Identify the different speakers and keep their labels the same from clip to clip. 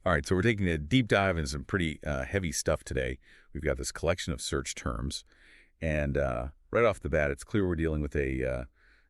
Speaker 1: All right, so we're taking a deep dive into some pretty heavy stuff today. We've got this collection of search terms, and right off the bat, it's clear we're dealing with a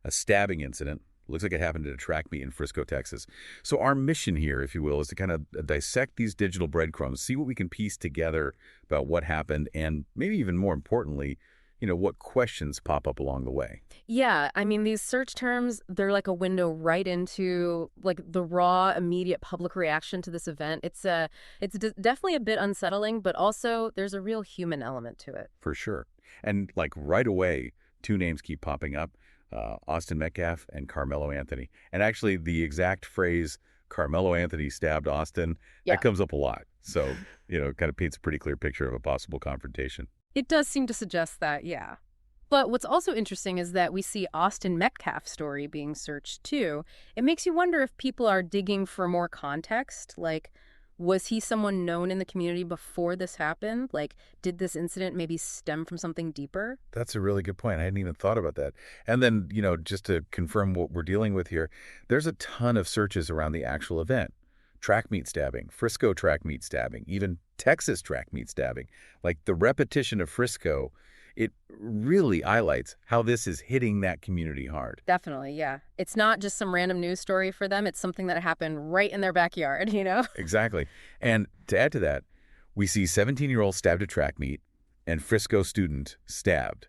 Speaker 1: stabbing incident. Looks like it happened at a track meet in Frisco, Texas. So our mission here, if you will, is to kind of dissect these digital breadcrumbs, see what we can piece together about what happened, and maybe even more importantly, what questions pop up along the way.
Speaker 2: Yeah, I mean, these search terms, they're like a window right into like the raw, immediate public reaction to this event. Definitely a bit unsettling, but also there's a real human element to it.
Speaker 1: For sure. And like right away, two names keep popping up, Austin Metcalf and Karmelo Anthony. And actually the exact phrase, Karmelo Anthony stabbed Austin,
Speaker 2: Yeah.
Speaker 1: that comes up a lot. So, it kind of paints a pretty clear picture of a possible confrontation.
Speaker 2: It does seem to suggest that, yeah. But what's also interesting is that we see Austin Metcalf's story being searched too. It makes you wonder if people are digging for more context. Like, was he someone known in the community before this happened? Like, did this incident maybe stem from something deeper?
Speaker 1: That's a really good point. I hadn't even thought about that. And then, just to confirm what we're dealing with here, there's a ton of searches around the actual event. Track meet stabbing, Frisco track meet stabbing, even Texas track meet stabbing. Like the repetition of Frisco, it really highlights how this is hitting that community hard.
Speaker 2: Definitely, yeah. It's not just some random news story for them. It's something that happened right in their backyard,
Speaker 1: Exactly. And to add to that, we see 17-year-old stabbed at track meet and Frisco student stabbed.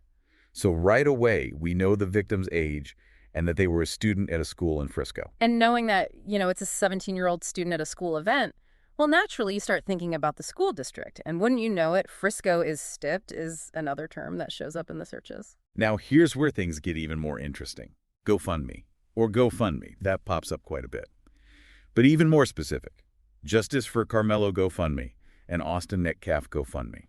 Speaker 1: So right away, we know the victim's age and that they were a student at a school in Frisco.
Speaker 2: And knowing that, it's a 17-year-old student at a school event, well, naturally, you start thinking about the school district. And wouldn't you know it, Frisco is stipped is another term that shows up in the searches.
Speaker 1: Now, here's where things get even more interesting. GoFundMe, or GoFundMe, that pops up quite a bit. But even more specific, Justice for Karmelo GoFundMe and Austin Metcalf GoFundMe.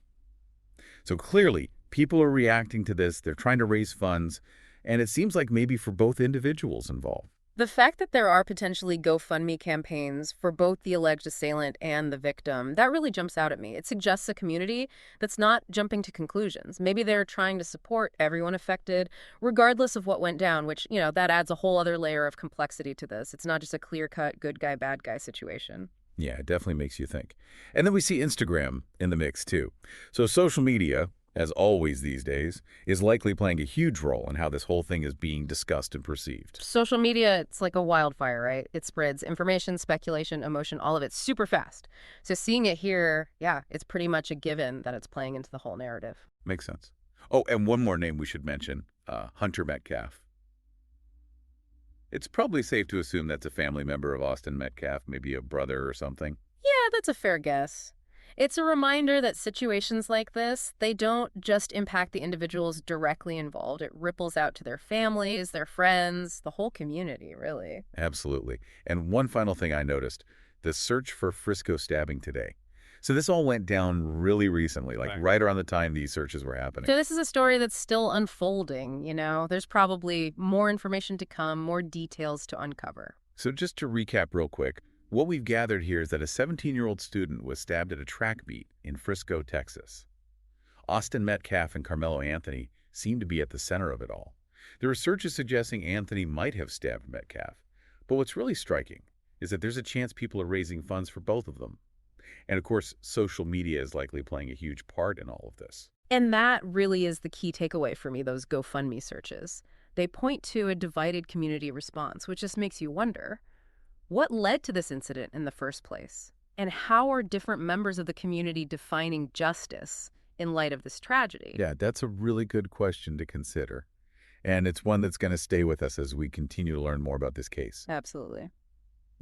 Speaker 1: So clearly, people are reacting to this. They're trying to raise funds. And it seems like maybe for both individuals involved.
Speaker 2: The fact that there are potentially GoFundMe campaigns for both the alleged assailant and the victim, that really jumps out at me. It suggests a community that's not jumping to conclusions. Maybe they're trying to support everyone affected, regardless of what went down, which, that adds a whole other layer of complexity to this. It's not just a clear-cut good guy, bad guy situation.
Speaker 1: Yeah, it definitely makes you think. And then we see Instagram in the mix, too. So social media, as always these days, is likely playing a huge role in how this whole thing is being discussed and perceived.
Speaker 2: Social media, it's like a wildfire, right? It spreads information, speculation, emotion, all of it super fast. So seeing it here, yeah, it's pretty much a given that it's playing into the whole narrative.
Speaker 1: Makes sense. Oh, and one more name we should mention, Hunter Metcalf. It's probably safe to assume that's a family member of Austin Metcalf, maybe a brother or something.
Speaker 2: Yeah, that's a fair guess. It's a reminder that situations like this, they don't just impact the individuals directly involved. It ripples out to their families, their friends, the whole community, really.
Speaker 1: Absolutely. And one final thing I noticed, the search for Frisco stabbing today. So this all went down really recently, like right around the time these searches were happening.
Speaker 2: So this is a story that's still unfolding, There's probably more information to come, more details to uncover.
Speaker 1: So just to recap real quick, what we've gathered here is that a 17-year-old student was stabbed at a track meet in Frisco, Texas. Austin Metcalf and Karmelo Anthony seem to be at the center of it all. There are searches suggesting Anthony might have stabbed Metcalf. But what's really striking is that there's a chance people are raising funds for both of them. And of course, social media is likely playing a huge part in all of this.
Speaker 2: And that really is the key takeaway for me, those GoFundMe searches. They point to a divided community response, which just makes you wonder, what led to this incident in the first place? And how are different members of the community defining justice in light of this tragedy?
Speaker 1: Yeah, that's a really good question to consider. And it's one that's going to stay with us as we continue to learn more about this case.
Speaker 2: Absolutely.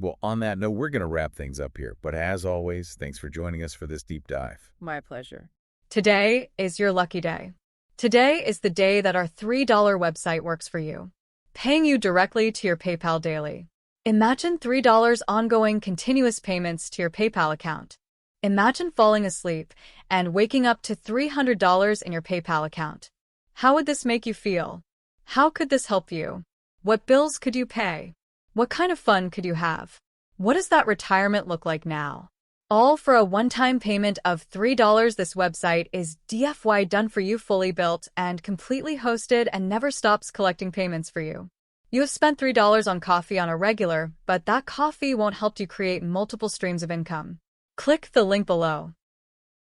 Speaker 1: Well, on that note, we're going to wrap things up here. But as always, thanks for joining us for this deep dive.
Speaker 2: My pleasure.
Speaker 3: Today is your lucky day. Today is the day that our $3 website works for you, paying you directly to your PayPal daily. Imagine $3 ongoing continuous payments to your PayPal account. Imagine falling asleep and waking up to $300 in your PayPal account. How would this make you feel? How could this help you? What bills could you pay? What kind of fun could you have? What does that retirement look like now? All for a one-time payment of $3. This website is DFY done for you, fully built and completely hosted, and never stops collecting payments for you. You have spent $3 on coffee on a regular, but that coffee won't help you create multiple streams of income. Click the link below.